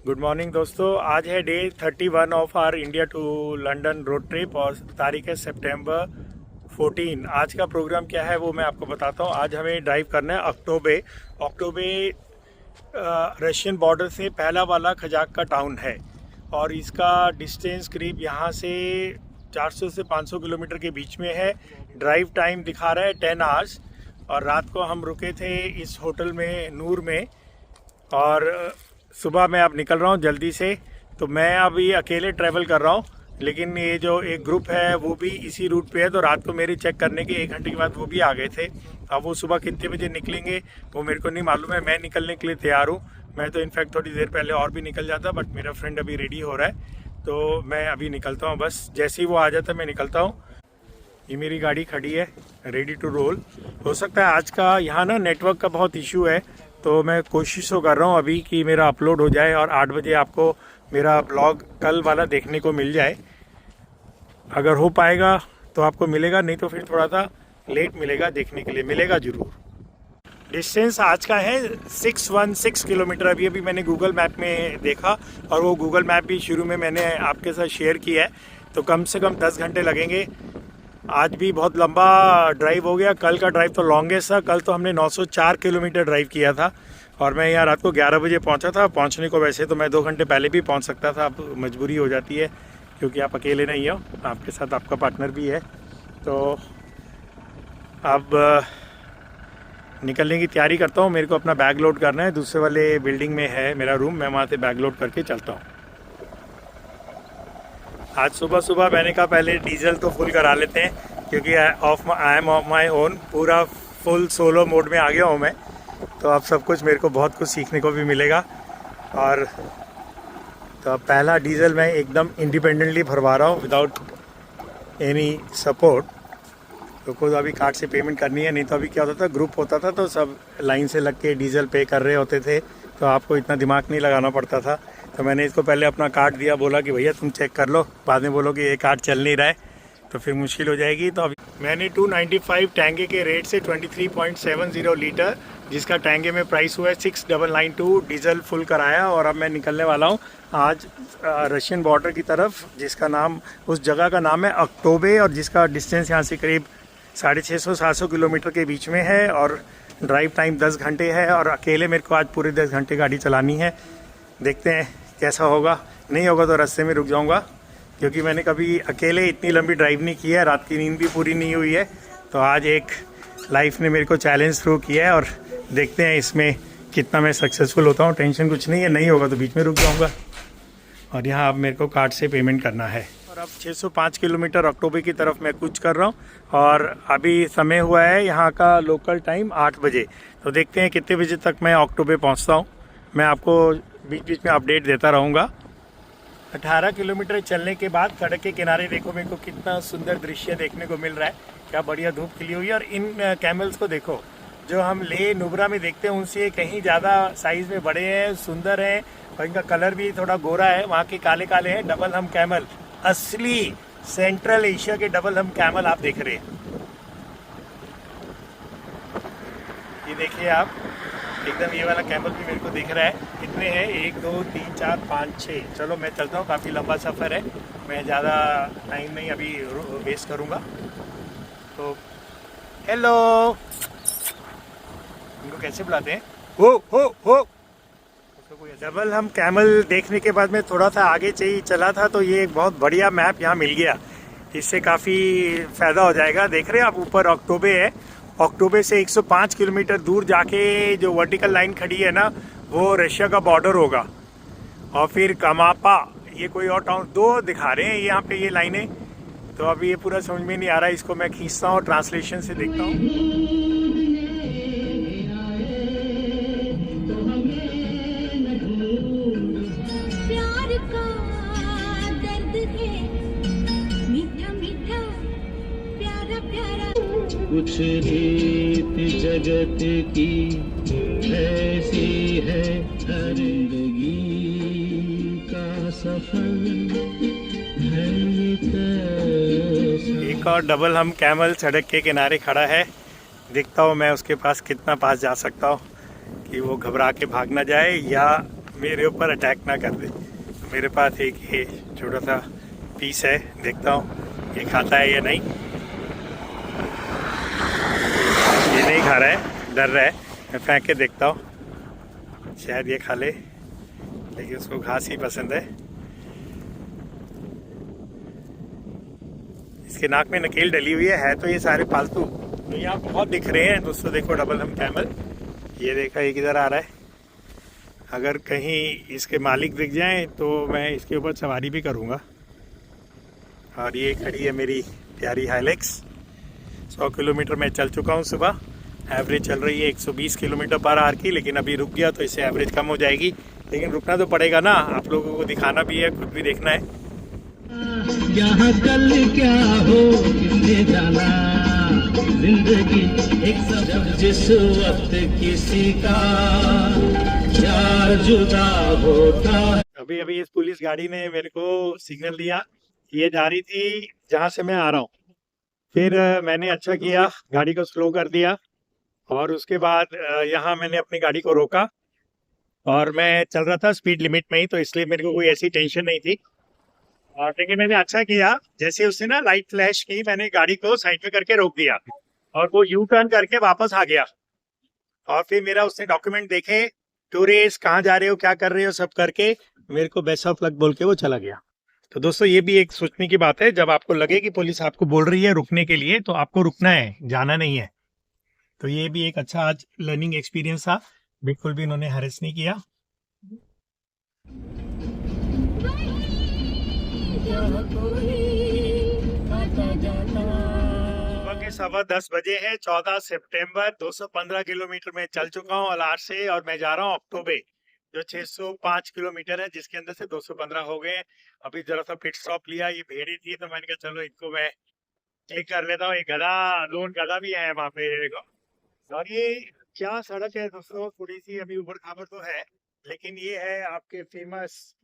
Good morning दोस्तों। आज है day 31 of our India to London road trip और तारीख है सितंबर 14। आज का प्रोग्राम क्या है वो मैं आपको बताता हूँ। आज हमें ड्राइव करना है अक्टोबे रशियन बॉर्डर से पहला वाला खजाक का टाउन है और इसका डिस्टेंस करीब यहाँ से 400 से 500 किलोमीटर के बीच में है। ड्राइव टाइम दिखा रहा है 10 आवर्स और रात को हम रुके थे इस होटल में नूर में और सुबह मैं अब निकल रहा हूँ जल्दी से। तो मैं अभी अकेले ट्रैवल कर रहा हूँ, लेकिन ये जो एक ग्रुप है वो भी इसी रूट पे है। तो रात को मेरी चेक करने के 1 घंटे के बाद वो भी आ गए थे। अब वो सुबह कितने बजे निकलेंगे वो मेरे को नहीं मालूम है। मैं निकलने के लिए तैयार हूँ। मैं तो इनफैक्ट थोड़ी देर पहले और भी निकल जाता, बट मेरा फ्रेंड अभी रेडी हो रहा है तो मैं अभी निकलता हूँ। बस जैसे ही वो आ जाता मैं निकलता हूँ। ये मेरी गाड़ी खड़ी है रेडी टू रोल। हो सकता है आज का यहाँ ना नेटवर्क का बहुत इशू है, तो मैं कोशिश तो कर रहा हूँ अभी कि मेरा अपलोड हो जाए और 8 बजे आपको मेरा ब्लॉग कल वाला देखने को मिल जाए। अगर हो पाएगा तो आपको मिलेगा, नहीं तो फिर थोड़ा सा लेट मिलेगा, देखने के लिए मिलेगा ज़रूर। डिस्टेंस आज का है 616 किलोमीटर। अभी मैंने गूगल मैप में देखा और वो गूगल मैप भी शुरू में मैंने आपके साथ शेयर किया है, तो कम से कम 10 घंटे लगेंगे। आज भी बहुत लंबा ड्राइव हो गया। कल का ड्राइव तो लॉन्गेस्ट था। कल तो हमने 904 किलोमीटर ड्राइव किया था और मैं यहाँ रात को 11 बजे पहुँचा था। पहुँचने को वैसे तो मैं 2 घंटे पहले भी पहुँच सकता था, अब मजबूरी हो जाती है क्योंकि आप अकेले नहीं हो, आपके साथ आपका पार्टनर भी है। तो अब निकलने की तैयारी करता हूँ। मेरे को अपना बैग लोड करना है। दूसरे वाले बिल्डिंग में है मेरा रूम, मैं वहाँ से बैग लोड करके चलता हूँ। आज सुबह मैंने कहा पहले डीजल तो फुल करा लेते हैं क्योंकि I am of my own. पूरा फुल सोलो मोड में आ गया हूँ मैं, तो अब सब कुछ मेरे को बहुत कुछ सीखने को भी मिलेगा। और तो पहला डीजल मैं एकदम इंडिपेंडेंटली भरवा रहा हूँ विदाउट एनी सपोर्ट। तो खुद अभी कार्ड से पेमेंट करनी है, नहीं तो अभी क्या होता था ग्रुप होता था तो सब लाइन से लग के डीजल पे कर रहे होते थे, तो आपको इतना दिमाग नहीं लगाना पड़ता था। तो मैंने इसको पहले अपना कार्ड दिया, बोला कि भैया तुम चेक कर लो, बाद में बोलो कि ये कार्ड चल नहीं रहा है तो फिर मुश्किल हो जाएगी। तो अभी मैंने 295 टैंगे के रेट से 23.70 लीटर, जिसका टैंगे में प्राइस हुआ है 6992, डीजल फुल कराया और अब मैं निकलने वाला हूँ आज रशियन बॉर्डर की तरफ, जिसका नाम, उस जगह का नाम है अक्टोबे और जिसका डिस्टेंस यहाँ से करीब 650-700 किलोमीटर के बीच में है और ड्राइव टाइम 10 घंटे है और अकेले मेरे को आज पूरे 10 घंटे गाड़ी चलानी है। देखते हैं कैसा होगा। नहीं होगा तो रास्ते में रुक जाऊंगा क्योंकि मैंने कभी अकेले इतनी लंबी ड्राइव नहीं की है। रात की नींद भी पूरी नहीं हुई है, तो आज एक लाइफ ने मेरे को चैलेंज थ्रू किया है और देखते हैं इसमें कितना मैं सक्सेसफुल होता हूँ। टेंशन कुछ नहीं है, नहीं होगा तो बीच में रुक जाऊँगा। और यहाँ अब मेरे को कार्ड से पेमेंट करना है और अब 605 किलोमीटर अक्टोबर की तरफ मैं कूच कर रहा हूँ और अभी समय हुआ है यहाँ का लोकल टाइम 8 बजे। तो देखते हैं कितने बजे तक मैं अक्टोबर पहुँचता हूँ। मैं आपको बीच बीच में अपडेट देता रहूँगा। 18 किलोमीटर चलने के बाद सड़क के किनारे देखो मेरे को कितना सुंदर दृश्य देखने को मिल रहा है। क्या बढ़िया धूप खिली हुई है और इन कैमल्स को देखो जो हम ले नुब्रा में देखते हैं उनसे कहीं ज़्यादा साइज़ में बड़े हैं, सुंदर हैं और इनका कलर भी थोड़ा गोरा है। वहाँ के काले काले हैं। डबल हम कैमल, असली सेंट्रल एशिया के डबल हम कैमल आप देख रहे हैं। ये देखिए आप एकदम, ये वाला कैमल भी मेरे को दिख रहा है। कितने हैं? 1 2 3 4 5 6। चलो मैं चलता हूँ, काफ़ी लंबा सफ़र है, मैं ज़्यादा टाइम नहीं अभी वेस्ट करूँगा। तो हेलो, इनको कैसे बुलाते हैं? हो। डबल हम कैमल देखने के बाद में थोड़ा सा आगे चला था तो ये एक बहुत बढ़िया मैप यहाँ मिल गया। इससे काफ़ी फ़ायदा हो जाएगा। देख रहे हैं आप ऊपर अक्टोबे है। अक्टोबर से 105 किलोमीटर दूर जाके जो वर्टिकल लाइन खड़ी है ना, वो रशिया का बॉर्डर होगा। और फिर कमापा, ये कोई और टाउन, 2 दिखा रहे हैं यहाँ पे ये लाइनें। तो अभी ये पूरा समझ में नहीं आ रहा है, इसको मैं खींचता हूँ, ट्रांसलेशन से देखता हूँ। कुछ रीत जगत की ऐसी है, जिंदगी का सफर है कैसा। एक और डबल हम कैमल सड़क के किनारे खड़ा है। देखता हूँ मैं उसके पास कितना पास जा सकता हूँ कि वो घबरा के भाग ना जाए या मेरे ऊपर अटैक ना कर दे। मेरे पास एक ये छोटा सा पीस है, देखता हूँ ये खाता है या नहीं। ये नहीं खा रहा है, डर रहा है। मैं फेंक के देखता हूँ, शायद ये खा ले, लेकिन उसको घास ही पसंद है। इसके नाक में नकेल डली हुई है तो ये सारे पालतू। तो यहाँ बहुत दिख रहे हैं दोस्तों, देखो डबल हम कैमल। ये देखा ये किधर आ रहा है। अगर कहीं इसके मालिक दिख जाएं तो मैं इसके ऊपर सवारी भी करूँगा। और ये खड़ी है मेरी प्यारी हाइलेक्स। 100 किलोमीटर मैं चल चुका हूँ सुबह। एवरेज चल रही है 120 किलोमीटर पर आवर की, लेकिन अभी रुक गया तो इससे एवरेज कम हो जाएगी। लेकिन रुकना तो पड़ेगा ना, आप लोगों को दिखाना भी है, खुद भी देखना है। यहाँ कल क्या हो किसने जाना, जिंदगी एक सफर जिस वक्त किसी का यार जुदा होता। अभी अभी इस पुलिस गाड़ी ने मेरे को सिग्नल दिया, ये जा रही थी जहाँ से मैं आ रहा हूँ। फिर मैंने अच्छा किया, गाड़ी को स्लो कर दिया और उसके बाद यहाँ मैंने अपनी गाड़ी को रोका और मैं चल रहा था स्पीड लिमिट में ही, तो इसलिए मेरे को कोई ऐसी टेंशन नहीं थी। और लेकिन मैंने अच्छा किया, जैसे उसने ना लाइट फ्लैश की, मैंने गाड़ी को साइड में करके रोक दिया और वो यू टर्न करके वापस आ गया। और फिर मेरा उसने डॉक्यूमेंट देखे, टूरिस्ट कहाँ जा रहे हो, क्या कर रहे हो, सब करके मेरे को बेस्ट ऑफ लक बोल के वो चला गया। तो दोस्तों ये भी एक सोचने की बात है, जब आपको लगे कि पुलिस आपको बोल रही है रुकने के लिए तो आपको रुकना है, जाना नहीं है। तो ये भी एक अच्छा आज लर्निंग एक्सपीरियंस था। बिल्कुल भी इन्होंने हरेस नहीं किया। सुबह के 10:15 बजे है, 14 सितंबर। 215 किलोमीटर में चल चुका हूँ अलार से और मैं जा रहा हूँ अक्टोबे, जो 605 किलोमीटर है, जिसके अंदर से 215 हो गए। अभी जरा सा पिट स्टॉप लिया, ये भेड़ी थी तो मैंने कहा चलो इनको मैं क्लिक कर लेता हूँ। एक गधा, लोन गधा भी है वहाँ पे देखो। और ये क्या सड़क है दोस्तों, थोड़ी सी अभी उबड़ खाबड़ तो है, लेकिन ये है आपके फेमस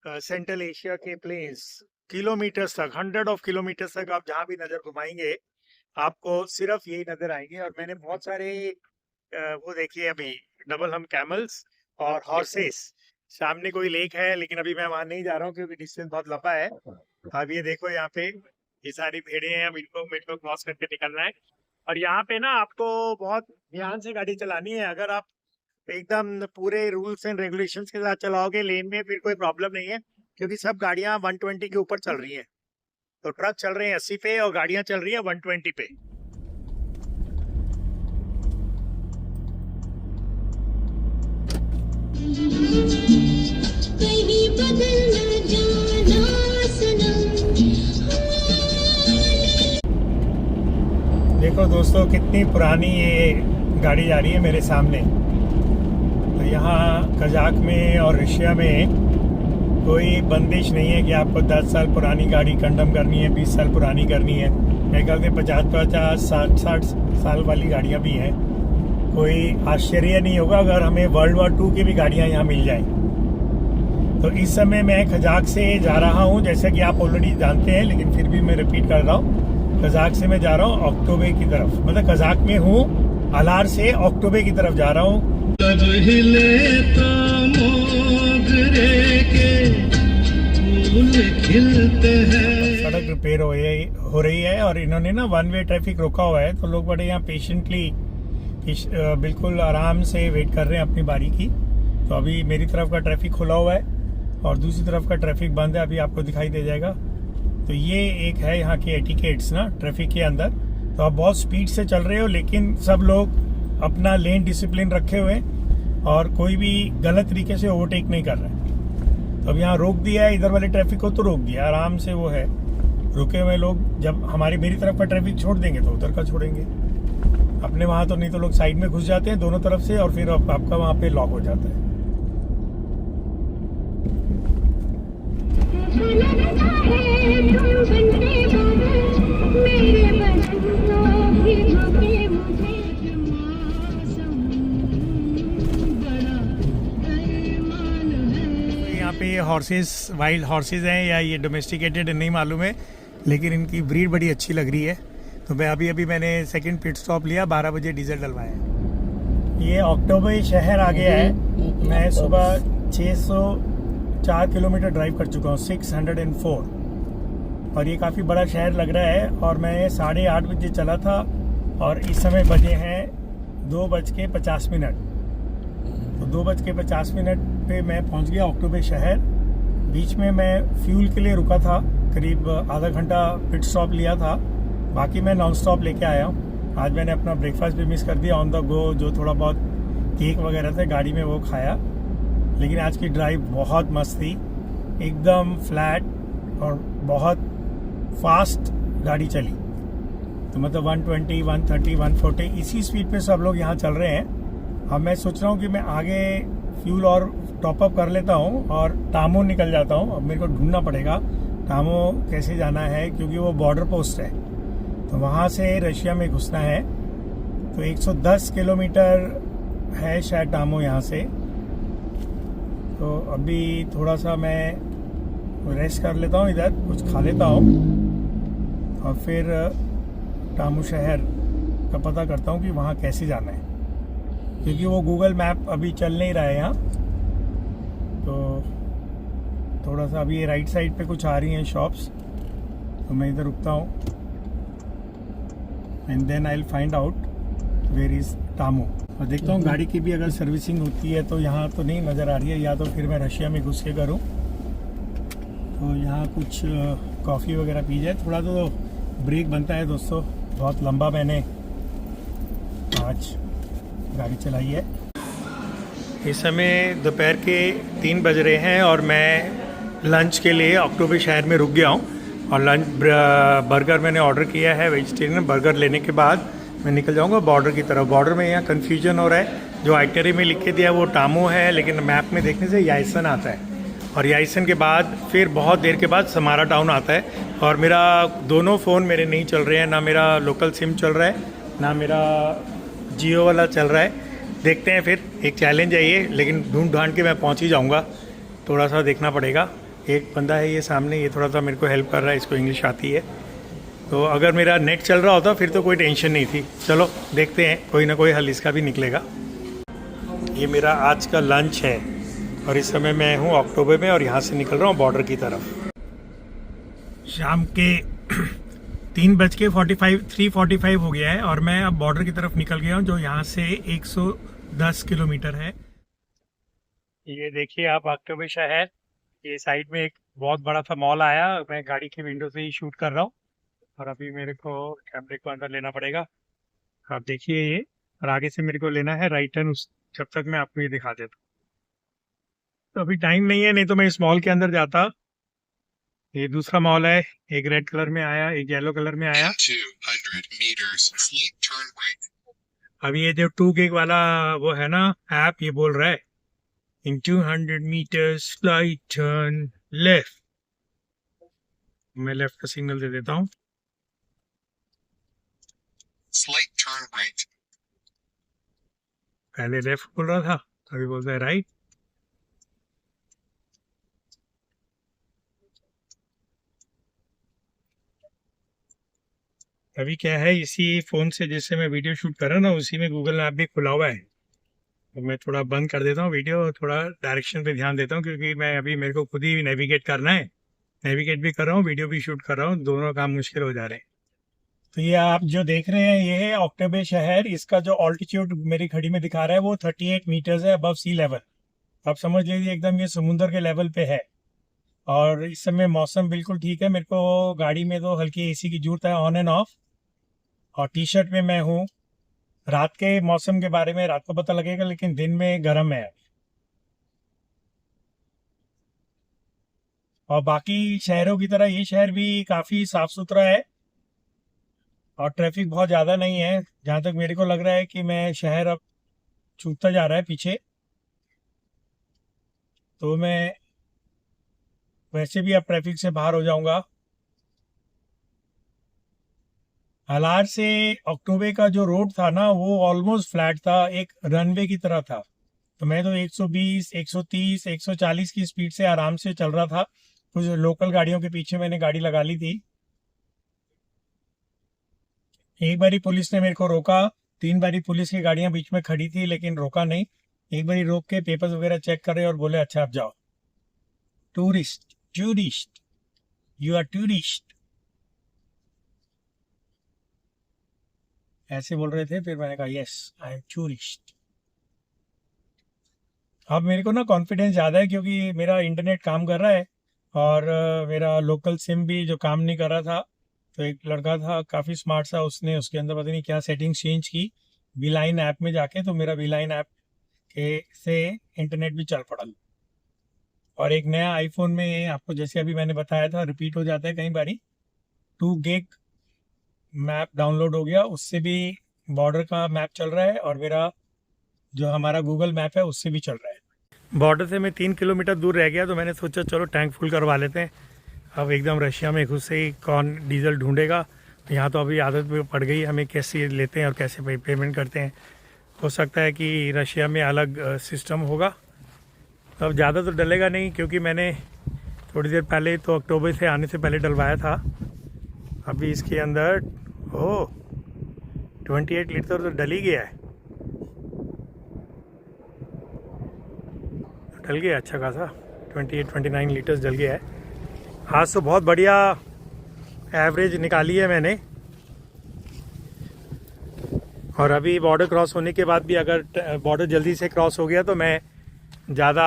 सेंट्रल एशिया के प्लेन्स। किलोमीटर्स तक, 100 ऑफ किलोमीटर्स तक आप जहाँ भी नजर घुमाएंगे आपको सिर्फ यही नजर आएंगे। और मैंने बहुत सारे वो देखिए अभी डबल हम कैमल्स और हॉर्सेस। सामने कोई लेक है लेकिन अभी मैं वहां नहीं जा रहा हूँ क्योंकि डिस्टेंस बहुत लंबा है। अब ये देखो यहाँ पे ये सारी भेड़े हैं, अब इनको क्रॉस करके निकलना है। और यहाँ पे ना आपको बहुत ध्यान से गाड़ी चलानी है। अगर आप एकदम पूरे रूल्स एंड रेगुलेशंस के साथ चलाओगे लेन में फिर कोई प्रॉब्लम नहीं है, क्योंकि सब गाड़ियां 120 के ऊपर चल रही हैं। तो ट्रक चल रहे हैं 80 पे और गाड़ियां चल रही हैं 120 पे। कहीं बदल न जाना सनम। देखो दोस्तों कितनी पुरानी ये गाड़ी जा रही है मेरे सामने। तो यहाँ कजाक में और रशिया में कोई बंदिश नहीं है कि आपको 10 साल पुरानी गाड़ी कंडम करनी है, 20 साल पुरानी करनी है। मेरे ख्याल से 50-50, 60 साल वाली गाड़ियाँ भी हैं। कोई आश्चर्य नहीं होगा अगर हमें वर्ल्ड वॉर 2 की भी गाड़ियाँ यहाँ मिल जाएं। तो इस समय मैं कजाक से जा रहा हूँ, जैसा कि आप ऑलरेडी जानते हैं, लेकिन फिर भी मैं रिपीट कर रहा हूँ। कजाक से मैं जा रहा हूँ अक्टोबे की तरफ, मतलब कजाक में हूँ, अलार से अक्टोबे की तरफ जा रहा हूँ। सड़क रिपेयर हो रही है और इन्होंने ना 1 वे ट्रैफिक रोका हुआ है, तो लोग बड़े यहाँ पेशेंटली बिल्कुल आराम से वेट कर रहे हैं अपनी बारी की। तो अभी मेरी तरफ का ट्रैफिक खुला हुआ है और दूसरी तरफ का ट्रैफिक बंद है, अभी आपको दिखाई दे जाएगा। तो ये एक है यहाँ के एटिकेट्स ना ट्रैफिक के अंदर। तो आप बहुत स्पीड से चल रहे हो लेकिन सब लोग अपना लेन डिसिप्लिन रखे हुए और कोई भी गलत तरीके से ओवरटेक नहीं कर रहा है। तो अब यहाँ रोक दिया है, इधर वाले ट्रैफिक को तो रोक दिया, आराम से वो है रुके हुए लोग। जब मेरी तरफ का ट्रैफिक छोड़ देंगे तो उधर का छोड़ेंगे अपने वहाँ, तो नहीं तो लोग साइड में घुस जाते हैं दोनों तरफ से और फिर आपका वहाँ पे लॉक हो जाता है। यहाँ पे हॉर्सेस, वाइल्ड हॉर्सेस हैं या ये डोमेस्टिकेटेड नहीं मालूम है, लेकिन इनकी ब्रीड बड़ी अच्छी लग रही है। तो मैं अभी मैंने सेकंड पिट स्टॉप लिया, 12 बजे डीजल डलवाया। ये अक्टोबर शहर आ गया है। मैं सुबह 604 किलोमीटर ड्राइव कर चुका हूँ, 604। और ये काफ़ी बड़ा शहर लग रहा है। और मैं 8:30 बजे चला था और इस समय बजे हैं 2:50। तो 2:50 पे मैं पहुंच गया ऑक्टोबर शहर। बीच में मैं फ्यूल के लिए रुका था, करीब आधा घंटा पिट स्टॉप लिया था। बाकी मैं नॉन स्टॉप लेके आया हूँ। आज मैंने अपना ब्रेकफास्ट भी मिस कर दिया, ऑन द गो जो थोड़ा बहुत केक वगैरह थे गाड़ी में वो खाया। लेकिन आज की ड्राइव बहुत मस्त थी, एकदम फ्लैट और बहुत फास्ट गाड़ी चली। तो मतलब 120, 130, 140 इसी स्पीड पे सब लोग यहाँ चल रहे हैं। अब मैं सोच रहा हूँ कि मैं आगे फ्यूल और टॉप अप कर लेता हूँ और टामो निकल जाता हूँ। अब मेरे को ढूंढना पड़ेगा टामो कैसे जाना है, क्योंकि वो बॉर्डर पोस्ट है, तो वहाँ से रशिया में घुसना है। तो 110 किलोमीटर है शायद टामो यहाँ से। तो अभी थोड़ा सा मैं रेस्ट कर लेता हूँ, इधर कुछ खा लेता हूँ और फिर टामो शहर का पता करता हूँ कि वहाँ कैसे जाना है, क्योंकि वो गूगल मैप अभी चल नहीं रहा है यहाँ। तो थोड़ा सा अभी ये राइट साइड पे कुछ आ रही हैं शॉप्स, तो मैं इधर रुकता हूँ and then I will find out where is Tamo. और देखता हूँ गाड़ी की भी अगर सर्विसिंग होती है तो यहाँ तो नहीं नज़र आ रही है, या तो फिर मैं रशिया में घुस के करूँ। तो यहाँ कुछ कॉफ़ी वगैरह पी जाए, थोड़ा तो ब्रेक बनता है दोस्तों। बहुत लंबा मैंने आज गाड़ी चलाई है। इस समय दोपहर के 3 बज रहे हैं और मैं लंच के लिए अक्टोबर शहर में रुक गया हूँ। और लंच बर्गर मैंने ऑर्डर किया है, वेजिटेरियन बर्गर। लेने के बाद मैं निकल जाऊँगा बॉर्डर की तरफ। बॉर्डर में यहाँ कन्फ्यूजन हो रहा है, जो आइटनरी में लिख के दिया वो टामो है, लेकिन मैप में देखने से याइसन आता है। और याइसन के बाद फिर बहुत देर के बाद समारा टाउन आता है। और मेरा दोनों फ़ोन मेरे नहीं चल रहे हैं, ना मेरा लोकल सिम चल रहा है, ना मेरा जियो वाला चल रहा है। देखते हैं, फिर एक चैलेंज है ये, लेकिन ढूंढ ढांड के मैं पहुंच ही जाऊंगा। थोड़ा सा देखना पड़ेगा। एक बंदा है ये सामने, ये थोड़ा सा मेरे को हेल्प कर रहा है, इसको इंग्लिश आती है। तो अगर मेरा नेट चल रहा होता फिर तो कोई टेंशन नहीं थी। चलो देखते हैं, कोई ना कोई हल इसका भी निकलेगा। ये मेरा आज का लंच है और इस समय मैं हूँ अक्टोबर में और यहाँ से निकल रहा हूँ बॉर्डर की तरफ। शाम के 3:45 हो गया है और मैं अब बॉर्डर की तरफ निकल गया हूँ, जो यहाँ से 110 किलोमीटर है। ये देखिए आप अक्टोबर शहर, ये साइड में एक बहुत बड़ा सा मॉल आया। मैं गाड़ी की विंडो से ही शूट कर रहा हूँ और अभी मेरे को कैमरे को अंदर लेना पड़ेगा। आप देखिए ये, और आगे से मेरे को लेना है राइट टर्न। उस जब तक मैं आपको ये दिखा देता हूँ। तो अभी टाइम नहीं है, नहीं तो मैं इस मॉल के अंदर जाता। ये दूसरा मॉल है, एक रेड कलर में आया, एक येलो कलर में आया। 200 meters, slight turn right. अभी ये जो 2 gig वाला वो है ना ऐप, ये बोल रहा है इन 200 meters स्लाइड टर्न लेफ्ट। मैं लेफ्ट का सिग्नल दे देता हूँ। Slight turn right. पहले लेफ्ट बोल रहा था, अभी बोलता है राइट। अभी क्या है, इसी फ़ोन से जैसे मैं वीडियो शूट कर रहा हूँ ना, उसी में गूगल मैप भी खुला हुआ है। तो मैं थोड़ा बंद कर देता हूँ वीडियो, थोड़ा डायरेक्शन पे ध्यान देता हूँ, क्योंकि मैं अभी मेरे को खुद ही नेविगेट करना है। नेविगेट भी कर रहा हूँ, वीडियो भी शूट कर रहा हूँ, दोनों काम मुश्किल हो जा रहे हैं। तो ये आप जो देख रहे हैं ये है अक्टोबर शहर। इसका जो ऑल्टीट्यूड मेरी घड़ी में दिखा रहा है वो 38 मीटर्स है अबव सी लेवल। आप समझ लीजिए एकदम ये समुंदर के लेवल पे है। और इस समय मौसम बिल्कुल ठीक है। मेरे को गाड़ी में तो हल्की एसी की जरूरत है, ऑन एंड ऑफ। और टी शर्ट में मैं हूँ। रात के मौसम के बारे में रात को पता लगेगा, लेकिन दिन में गर्म है। और बाकी शहरों की तरह ये शहर भी काफ़ी साफ सुथरा है और ट्रैफिक बहुत ज़्यादा नहीं है। जहाँ तक मेरे को लग रहा है कि मैं शहर अब छूटता जा रहा है पीछे, तो मैं वैसे भी अब ट्रैफिक से बाहर हो जाऊंगा। हालार से अक्टोबर का जो रोड था ना वो ऑलमोस्ट फ्लैट था, एक रनवे की तरह था। तो मैं तो 120, 130, 140 की स्पीड से आराम से चल रहा था। कुछ लोकल गाड़ियों के पीछे मैंने गाड़ी लगा ली थी। एक बारी पुलिस ने मेरे को रोका, 3 बारी पुलिस की गाड़ियां बीच में खड़ी थी लेकिन रोका नहीं। एक बारी रोक के पेपर्स वगैरह चेक करे और बोले अच्छा आप जाओ। Tourist, tourist, you are tourist, ऐसे बोल रहे थे। फिर मैंने कहा यस आई एम टूरिस्ट। अब मेरे को ना कॉन्फिडेंस ज़्यादा है क्योंकि मेरा इंटरनेट काम कर रहा है और मेरा लोकल सिम भी जो काम नहीं कर रहा था, तो एक लड़का था काफ़ी स्मार्ट सा, उसने उसके अंदर पता नहीं क्या सेटिंग्स चेंज की बीलाइन ऐप में जाके, तो मेरा बीलाइन ऐप के से इंटरनेट भी चल पड़ा। और एक नया आईफोन में आपको जैसे अभी मैंने बताया था रिपीट हो जाता है कई बारी, 2 gig मैप डाउनलोड हो गया, उससे भी बॉर्डर का मैप चल रहा है और मेरा जो हमारा गूगल मैप है उससे भी चल रहा है। बॉर्डर से मैं 3 किलोमीटर दूर रह गया, तो मैंने सोचा चलो टैंक फुल करवा लेते हैं। अब एकदम रशिया में खुद से ही कौन डीजल ढूंढेगा, यहाँ तो अभी आदत भी पड़ गई हमें कैसे लेते हैं और कैसे पेमेंट करते हैं। हो सकता है कि रशिया में अलग सिस्टम होगा, तो अब ज़्यादा तो डलेगा नहीं क्योंकि मैंने थोड़ी देर पहले तो अक्टूबर से आने से पहले डलवाया था। अभी इसके अंदर 28 लीटर तो डल ही गया है, डल गया अच्छा खासा, 29 लीटर्स डल गया है। आज तो बहुत बढ़िया एवरेज निकाली है मैंने। और अभी बॉर्डर क्रॉस होने के बाद भी अगर बॉर्डर जल्दी से क्रॉस हो गया तो मैं ज़्यादा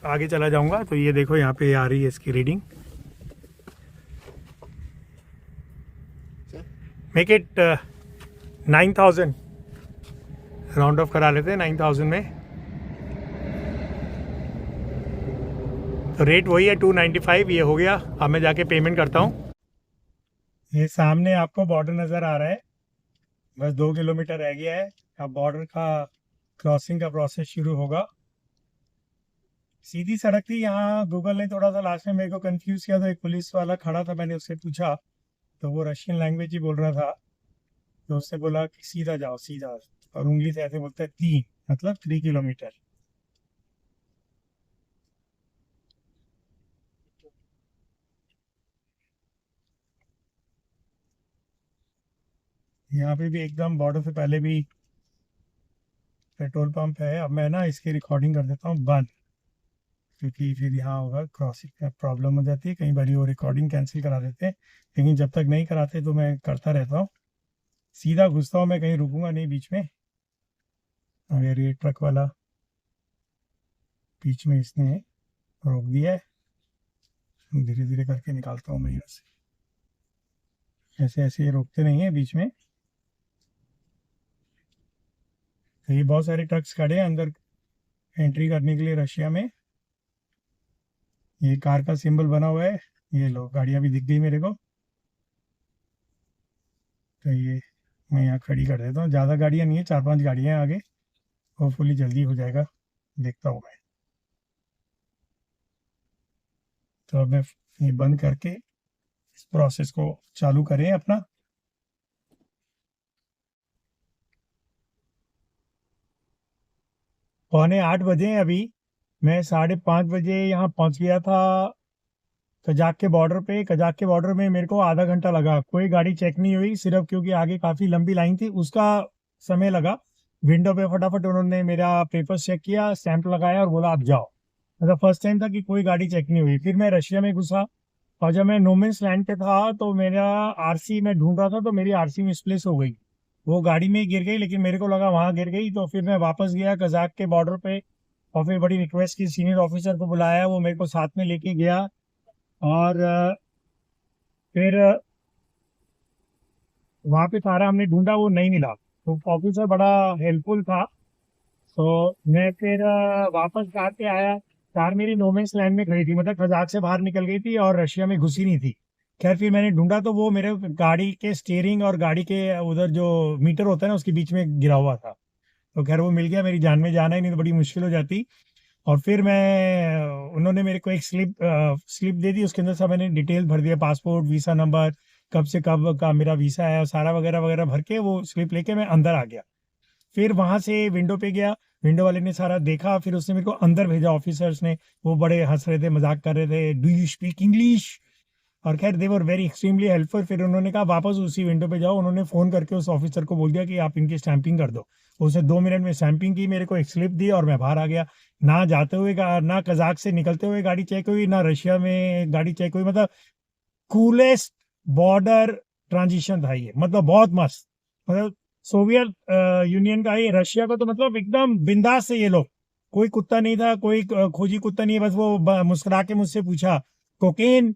आगे चला जाऊंगा। तो ये देखो यहाँ पे आ रही है इसकी reading, make it 9000 round of करा लेते हैं 9000 में। तो रेट वही है 295, ये हो गया। अब मैं जाके पेमेंट करता हूँ। ये सामने आपको बॉर्डर नज़र आ रहा है, बस 2 किलोमीटर रह गया है। अब बॉर्डर का क्रॉसिंग का प्रोसेस शुरू होगा। सीधी सड़क थी, यहाँ गूगल ने थोड़ा सा लास्ट में मेरे को कंफ्यूज किया। तो एक पुलिस वाला खड़ा था, मैंने उससे पूछा तो वो रशियन लैंग्वेज ही बोल रहा था, तो उससे बोला कि सीधा जाओ सीधा, और उंगली से ऐसे बोलता है 3, मतलब 3 किलोमीटर। यहाँ पे भी एकदम बॉर्डर से पहले भी पेट्रोल पंप है। अब मैं ना इसकी रिकॉर्डिंग कर देता हूँ बंद, क्योंकि फिर यहाँ होगा क्रॉसिंग का प्रॉब्लम हो जाती है, कई बार वो रिकॉर्डिंग कैंसिल करा देते हैं। लेकिन जब तक नहीं कराते तो मैं करता रहता हूँ, सीधा घुसता हूँ, मैं कहीं रुकूंगा नहीं बीच में। अगर ये ट्रक वाला बीच में इसने रोक दिया है, धीरे धीरे करके निकालता हूँ मैं यहाँ से। ऐसे ऐसे ये रोकते नहीं है बीच में। तो ये बहुत सारे ट्रक्स खड़े हैं अंदर एंट्री करने के लिए रशिया में। ये कार का सिंबल बना हुआ है, ये लो गाड़ियाँ भी दिख गई मेरे को। तो ये मैं यहाँ खड़ी कर देता हूँ, ज़्यादा गाड़ियाँ नहीं है, 4-5 गाड़ियाँ हैं आगे। होपफुली जल्दी हो जाएगा, देखता हूँ मैं। तो अब मैं ये बंद करके इस प्रोसेस को चालू करें अपना। पौने 8 बजे अभी, मैं 5:30 बजे यहाँ पहुँच गया था कजाक के बॉर्डर पे। कजाक के बॉर्डर में मेरे को आधा घंटा लगा, कोई गाड़ी चेक नहीं हुई, सिर्फ क्योंकि आगे काफ़ी लंबी लाइन थी उसका समय लगा। विंडो पे फटाफट उन्होंने मेरा पेपर चेक किया, स्टैंप लगाया और बोला आप जाओ। मतलब फर्स्ट टाइम था कि कोई गाड़ी चेक नहीं हुई। फिर मैं रशिया में घुसा, और जब मैं नोमेंस लैंड पे था तो मेरा आरसी मैं ढूंढ रहा था, तो मेरी आरसी मिसप्लेस हो गई, वो गाड़ी में ही गिर गई, लेकिन मेरे को लगा वहाँ गिर गई। तो फिर मैं वापस गया कजाक के बॉर्डर पे, और फिर बड़ी रिक्वेस्ट की, सीनियर ऑफिसर को बुलाया, वो मेरे को साथ में लेके गया। और फिर वहाँ पे सारा हमने ढूंढा, वो नहीं मिला, तो ऑफिसर बड़ा हेल्पफुल था। तो मैं फिर वापस कार पे आया। कार मेरी नोमेंस लैंड में खड़ी थी, मतलब कजाक से बाहर निकल गई थी और रशिया में घुसी नहीं थी। खैर फिर मैंने ढूंढा तो वो मेरे गाड़ी के स्टीयरिंग और गाड़ी के उधर जो मीटर होता है ना उसके बीच में गिरा हुआ था। तो खैर वो मिल गया, मेरी जान में जाना ही नहीं तो बड़ी मुश्किल हो जाती। और फिर उन्होंने मेरे को एक स्लिप दे दी, उसके अंदर सब मैंने डिटेल भर दिया, पासपोर्ट, वीसा नंबर, कब से कब का मेरा वीसा है, सारा वगैरह वगैरह भर के वो स्लिप लेके मैं अंदर आ गया। फिर वहां से विंडो पे गया, विंडो वाले ने सारा देखा, फिर उसने मेरे को अंदर भेजा। ऑफिसर्स ने वो बड़े हंस रहे थे, मजाक कर रहे थे, डू यू स्पीक इंग्लिश, और खैर दे वर वेरी एक्सट्रीमली हेल्पफुल। फिर उन्होंने कहा वापस उसी विंडो पे जाओ, उन्होंने फ़ोन करके उस ऑफिसर को बोल दिया कि आप इनकी स्टैंपिंग कर दो। उसने 2 मिनट में स्टैंपिंग की, मेरे को एक स्लिप दी और मैं बाहर आ गया। ना जाते हुए ना कजाक से निकलते हुए गाड़ी चेक हुई, ना रशिया में गाड़ी चेक हुई। मतलब कूलेस्ट बॉर्डर ट्रांजिशन था ये, मतलब बहुत मस्त। मतलब सोवियत यूनियन का ये रशिया को तो मतलब एकदम बिंदास से ये लोग, कोई कुत्ता नहीं था, कोई खोजी कुत्ता नहीं है। बस वो मुस्कुरा के मुझसे पूछा कोकेन।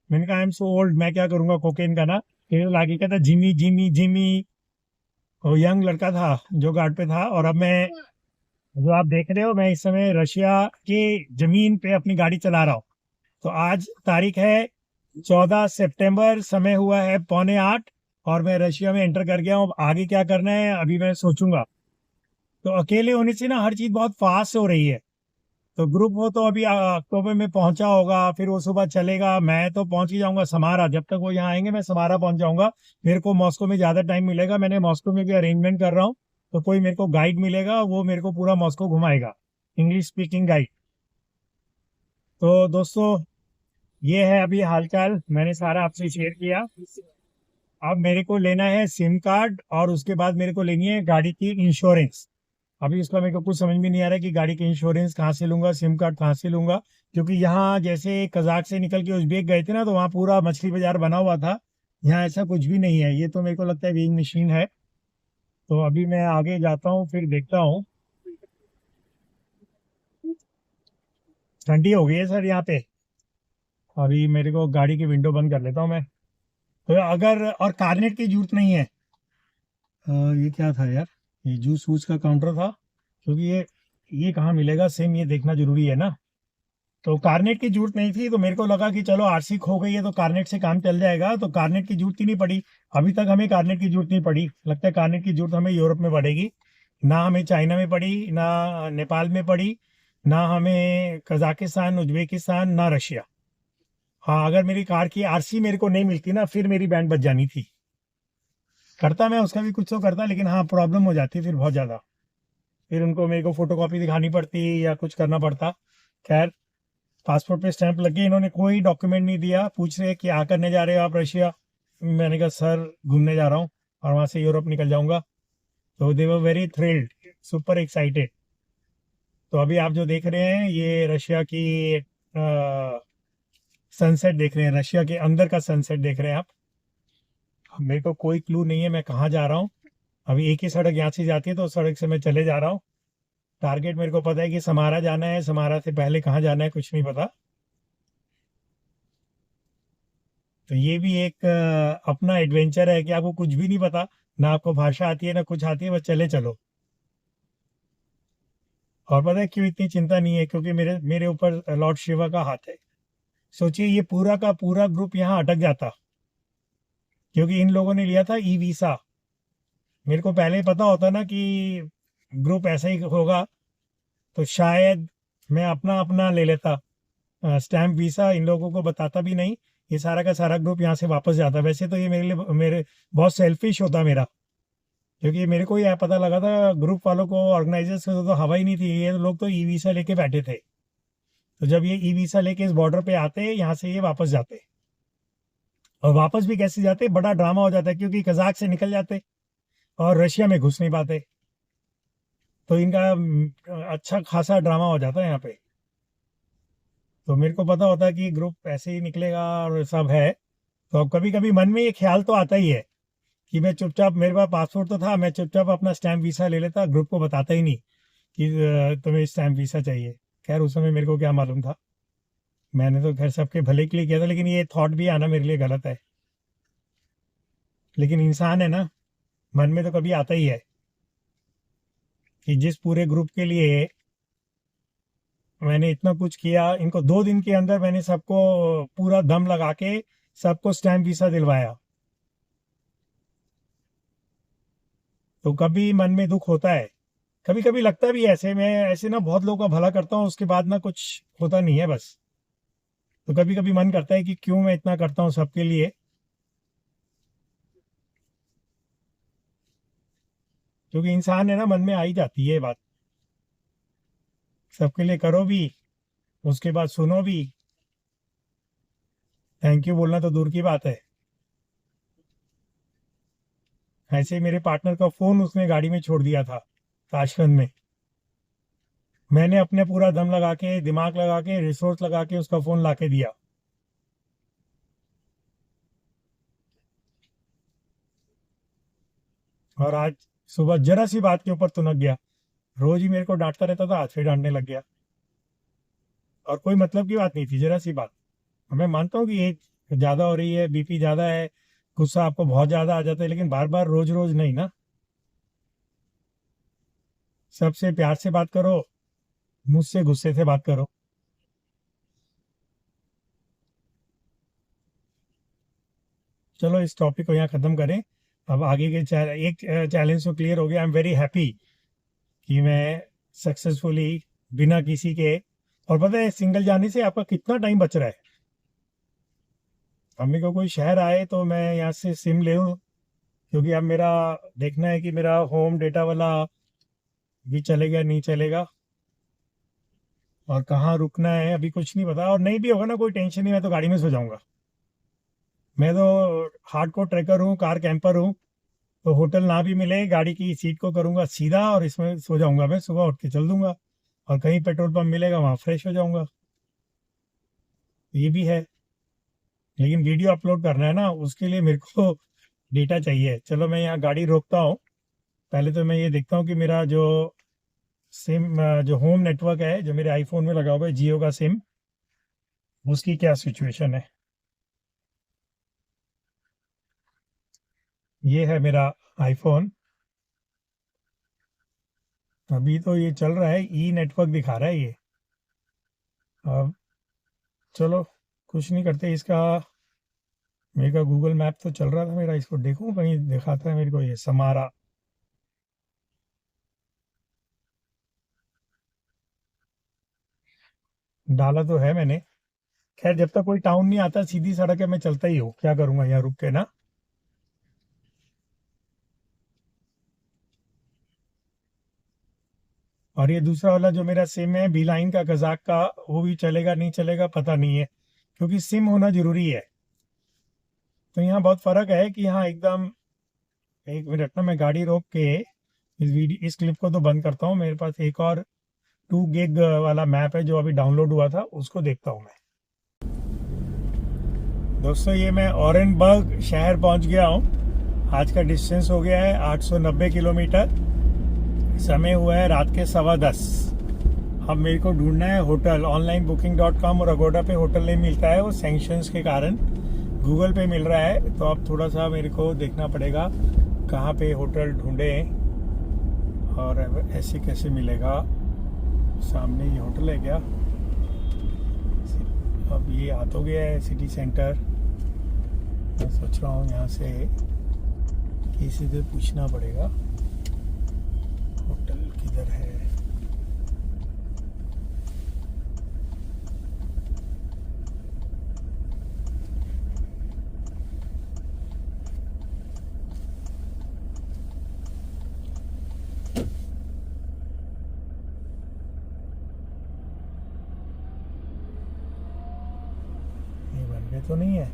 मैंने कहा आई एम सो ओल्ड, मैं क्या करूंगा कोकेन का ना। फिर लागे कहता जिमी जिमी जिमी। वो यंग लड़का था जो गार्ड पे था। और अब मैं, जो आप देख रहे हो, मैं इस समय रशिया के जमीन पे अपनी गाड़ी चला रहा हूँ। तो आज तारीख है 14 सितंबर, समय हुआ है 7:45 और मैं रशिया में एंटर कर गया हूँ। अब आगे क्या करना है अभी मैं सोचूंगा। तो अकेले होने से ना हर चीज बहुत फास्ट हो रही है। तो ग्रुप हो तो अभी अक्टूबर में पहुंचा होगा, फिर वो सुबह चलेगा। मैं तो पहुंच ही जाऊंगा समारा, जब तक वो यहाँ आएंगे मैं समारा पहुंच जाऊंगा। मेरे को मॉस्को में ज्यादा टाइम मिलेगा, मैंने मॉस्को में भी अरेंजमेंट कर रहा हूँ। तो कोई मेरे को गाइड मिलेगा, वो मेरे को पूरा मॉस्को घुमाएगा, इंग्लिश स्पीकिंग गाइड। तो दोस्तों ये है अभी हालचाल, मैंने सारा आपसे शेयर किया। अब मेरे को लेना है सिम कार्ड और उसके बाद मेरे को लेनी है गाड़ी की इंश्योरेंस। अभी इसका मेरे को कुछ समझ में नहीं आ रहा है कि गाड़ी की इंश्योरेंस कहाँ से लूंगा, सिम कार्ड कहाँ से लूंगा। क्योंकि यहाँ जैसे कजाक से निकल के उज़्बेक गए थे ना, तो वहाँ पूरा मछली बाजार बना हुआ था। यहाँ ऐसा कुछ भी नहीं है, ये तो मेरे को लगता है वेइंग मशीन है। तो अभी मैं आगे जाता हूँ, फिर देखता हूँ। ठंडी हो गई है सर यहाँ पे। अभी मेरे को गाड़ी की विंडो बंद कर लेता हूँ मैं। तो अगर और कार्नेट की जरूरत नहीं है। ये क्या था यार, ये जूस वूस का काउंटर था। क्योंकि ये कहाँ मिलेगा सिम, ये देखना जरूरी है ना। तो कार्नेट की जरूरत नहीं थी, तो मेरे को लगा कि चलो आरसी खो गई है तो कार्नेट से काम चल जाएगा, तो कार्नेट की जरूरत ही नहीं पड़ी। अभी तक हमें कार्नेट की जरूरत नहीं पड़ी। लगता है कार्नेट की जरूरत हमें यूरोप में पड़ेगी। ना हमें चाइना में पड़ी, ना नेपाल में पड़ी, ना हमें कजाकिस्तान, उज्बेकिस्तान, ना रशिया। हाँ, अगर मेरी कार की आरसी मेरे को नहीं मिलती ना, फिर मेरी बैंड बच जानी थी। करता मैं उसका भी कुछ तो करता, लेकिन हाँ प्रॉब्लम हो जाती फिर बहुत ज़्यादा। फिर उनको मेरे को फोटोकॉपी दिखानी पड़ती या कुछ करना पड़ता। खैर पासपोर्ट पे स्टैंप लग गई, इन्होंने कोई डॉक्यूमेंट नहीं दिया। पूछ रहे कि आ करने जा रहे हो आप रशिया। मैंने कहा सर घूमने जा रहा हूँ और वहाँ से यूरोप निकल जाऊँगा। तो they were very thrilled, super excited. तो अभी आप जो देख रहे हैं ये रशिया की सनसेट देख रहे हैं, रशिया के अंदर का सनसेट देख रहे हैं आप। मेरे को कोई क्लू नहीं है मैं कहाँ जा रहा हूँ। अभी एक ही सड़क यहाँ से जाती है, तो उस सड़क से मैं चले जा रहा हूँ। टारगेट मेरे को पता है कि समारा जाना है, समारा से पहले कहाँ जाना है कुछ नहीं पता। तो ये भी एक अपना एडवेंचर है कि आपको कुछ भी नहीं पता, ना आपको भाषा आती है ना कुछ आती है, बस चले चलो। और पता है क्यों इतनी चिंता नहीं है, क्योंकि मेरे मेरे ऊपर लॉर्ड शिवा का हाथ है। सोचिए ये पूरा का पूरा ग्रुप यहाँ अटक जाता, क्योंकि इन लोगों ने लिया था ई वीसा। मेरे को पहले ही पता होता ना कि ग्रुप ऐसा ही होगा, तो शायद मैं अपना अपना ले लेता स्टैम्प वीसा, इन लोगों को बताता भी नहीं। ये सारा का सारा ग्रुप यहाँ से वापस जाता। वैसे तो ये मेरे लिए मेरे बहुत सेल्फिश होता मेरा, क्योंकि मेरे को यह पता लगा था ग्रुप वालों को, ऑर्गेनाइजर्स को तो हवा ही नहीं थी। ये लोग तो ई वीसा लेके बैठे थे। तो जब ये ई वीसा लेके इस बॉर्डर पे आते, यहाँ से ये वापस जाते। और वापस भी कैसे जाते, बड़ा ड्रामा हो जाता है, क्योंकि कजाक से निकल जाते और रशिया में घुस नहीं पाते। तो इनका अच्छा खासा ड्रामा हो जाता है यहाँ पे। तो मेरे को पता होता है कि ग्रुप ऐसे ही निकलेगा और सब है। तो अब कभी कभी मन में ये ख्याल तो आता ही है कि मैं चुपचाप, मेरे पास पासपोर्ट तो था, मैं चुपचाप अपना स्टैम्प वीसा ले लेता, ग्रुप को बताता ही नहीं कि तुम्हें स्टैम्प वीसा चाहिए। खैर उस समय मेरे को क्या मालूम था, मैंने तो खैर सबके भले के लिए किया था, लेकिन ये थॉट भी आना मेरे लिए गलत है। लेकिन इंसान है ना, मन में तो कभी आता ही है कि जिस पूरे ग्रुप के लिए मैंने इतना कुछ किया, इनको 2 दिन के अंदर मैंने सबको पूरा दम लगा के सबको स्टैम्प वीसा दिलवाया। तो कभी मन में दुख होता है, कभी कभी लगता भी है ऐसे, मैं ऐसे ना बहुत लोगों का भला करता हूँ, उसके बाद ना कुछ होता नहीं है बस। तो कभी कभी मन करता है कि क्यों मैं इतना करता हूँ सबके लिए। क्योंकि इंसान है ना, मन में आ ही जाती है ये बात। सबके लिए करो भी, उसके बाद सुनो भी, थैंक यू बोलना तो दूर की बात है। ऐसे ही मेरे पार्टनर का फ़ोन उसने गाड़ी में छोड़ दिया था ताशकंद में। मैंने अपने पूरा दम लगा के, दिमाग लगा के, रिसोर्स लगा के उसका फ़ोन ला के दिया। और आज सुबह जरा सी बात के ऊपर तुनक गया। रोज ही मेरे को डांटता रहता था, आज फिर डांटने लग गया। और कोई मतलब की बात नहीं थी, जरा सी बात। मैं मानता हूँ कि एज ज़्यादा हो रही है, बीपी ज़्यादा है, गुस्सा आपको बहुत ज़्यादा आ जाता है, लेकिन बार बार रोज रोज नहीं ना। सबसे प्यार से बात करो, मुझसे गुस्से से बात करो। चलो इस टॉपिक को यहाँ ख़त्म करें। अब आगे के एक चैलेंज तो क्लियर हो गया। आई एम वेरी हैप्पी कि मैं सक्सेसफुली बिना किसी के, और पता है सिंगल जाने से आपका कितना टाइम बच रहा है। अम्मी को कोई शहर आए तो मैं यहाँ से सिम ले लूँ, क्योंकि अब मेरा देखना है कि मेरा होम डेटा वाला भी चलेगा नहीं चलेगा, और कहाँ रुकना है अभी कुछ नहीं पता। और नहीं भी होगा ना, कोई टेंशन नहीं, मैं तो गाड़ी में सो जाऊँगा। मैं तो हार्डकोर ट्रैकर हूँ, कार कैंपर हूँ। तो होटल ना भी मिले, गाड़ी की सीट को करूँगा सीधा और इसमें सो जाऊँगा। मैं सुबह उठ के चल दूँगा, और कहीं पेट्रोल पंप मिलेगा वहाँ फ्रेश हो जाऊँगा। ये भी है, लेकिन वीडियो अपलोड करना है ना, उसके लिए मेरे को डेटा चाहिए। चलो मैं यहाँ गाड़ी रोकता हूँ। पहले तो मैं ये देखता हूँ कि मेरा जो सिम, जो होम नेटवर्क है जो मेरे आईफोन में लगा हुआ है, जियो का सिम, उसकी क्या सिचुएशन है। ये है मेरा आईफोन। अभी तो ये चल रहा है, ई नेटवर्क दिखा रहा है ये। अब चलो कुछ नहीं करते इसका। मेरे का गूगल मैप तो चल रहा था मेरा, इसको देखूं कहीं दिखाता है मेरे को ये समारा। डाला तो है मैंने। खैर जब तक कोई टाउन नहीं आता, सीधी सड़क है, मैं चलता ही हूँ। क्या करूंगा यहाँ रुक के ना। और ये दूसरा वाला जो मेरा सिम है बीलाइन का, कजाक का, वो भी चलेगा नहीं चलेगा पता नहीं है, क्योंकि सिम होना जरूरी है। तो यहाँ बहुत फर्क है कि यहाँ एकदम। एक मिनट ना, मैं गाड़ी रोक के इस क्लिप को तो बंद करता हूँ। मेरे पास एक और 2 गिग वाला मैप है जो अभी डाउनलोड हुआ था, उसको देखता हूँ मैं। दोस्तों ये मैं ऑरेनबर्ग शहर पहुंच गया हूँ। आज का डिस्टेंस हो गया है 890 किलोमीटर। समय हुआ है रात के 10:15। अब मेरे को ढूंढना है होटल। ऑनलाइन booking.com और अगोडा पे होटल नहीं मिलता है, वो सैंक्शंस के कारण। गूगल पे मिल रहा है, तो अब थोड़ा सा मेरे को देखना पड़ेगा कहाँ पे होटल ढूंढें, और ऐसे कैसे मिलेगा। सामने ये होटल है क्या? अब ये आ तो गया है सिटी सेंटर। मैं सोच रहा हूँ यहाँ से किसी से पूछना पड़ेगा होटल किधर है। ये बन गए तो नहीं है।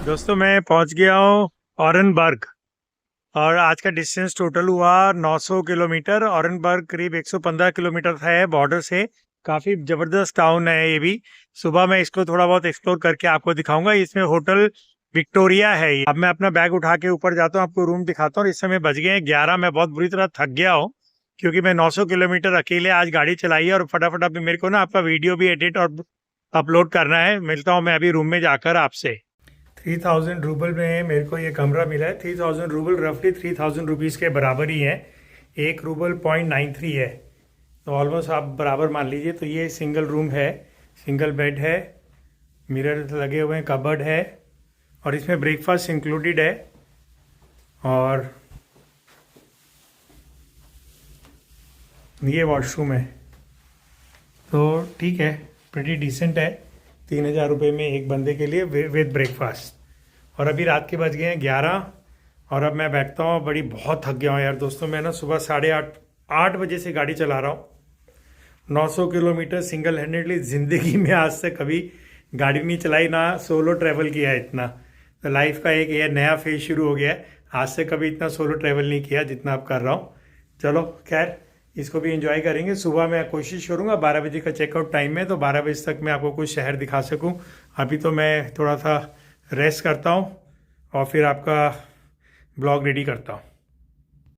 दोस्तों मैं पहुंच गया हूँ ऑरेनबर्ग। और आज का डिस्टेंस टोटल हुआ 900 किलोमीटर। ऑरेनबर्ग करीब 115 किलोमीटर है बॉर्डर से। काफ़ी ज़बरदस्त टाउन है ये भी। सुबह मैं इसको थोड़ा बहुत एक्सप्लोर करके आपको दिखाऊंगा। इसमें होटल विक्टोरिया है ये। अब मैं अपना बैग उठा के ऊपर जाता हूँ, आपको रूम दिखाता हूँ। इस समय बज गए हैं 11। मैं बहुत बुरी तरह थक गया हूँ क्योंकि मैं 900 किलोमीटर अकेले आज गाड़ी चलाई है और फटाफट अभी मेरे को ना आपका वीडियो भी एडिट और अपलोड करना है। मिलता हूँ मैं अभी रूम में जाकर आपसे। 3000 रूबल में मेरे को ये कमरा मिला है। 3000 रूबल रफली 3000 रुपीज़ के बराबर ही है। 1 रूबल 0.93 है, तो ऑलमोस्ट आप बराबर मान लीजिए। तो ये सिंगल रूम है, सिंगल बेड है, मिरर लगे हुए हैं, कबर्ड है और इसमें ब्रेकफास्ट इंक्लूडेड है। और ये वॉशरूम है, तो ठीक है, प्रीटी डिसेंट है। 3000 रुपये में एक बंदे के लिए विद ब्रेकफास्ट। और अभी रात के बज गए हैं 11 और अब मैं बैठता हूँ। बहुत थक गया हूँ यार दोस्तों। मैं ना सुबह 8:30 बजे से गाड़ी चला रहा हूँ। 900 किलोमीटर सिंगल हैंडेडली। ज़िंदगी में आज से कभी गाड़ी नहीं चलाई, ना सोलो ट्रैवल किया है इतना। तो लाइफ का एक ये नया फेज शुरू हो गया है। आज से कभी इतना सोलो ट्रैवल नहीं किया जितना अब कर रहा हूँ। चलो खैर, इसको भी एंजॉय करेंगे। सुबह मैं कोशिश करूँगा 12 बजे का चेकआउट टाइम है, तो 12 बजे तक मैं आपको कुछ शहर दिखा सकूँ। अभी तो मैं थोड़ा सा रेस्ट करता हूँ और फिर आपका ब्लॉग रेडी करता हूँ।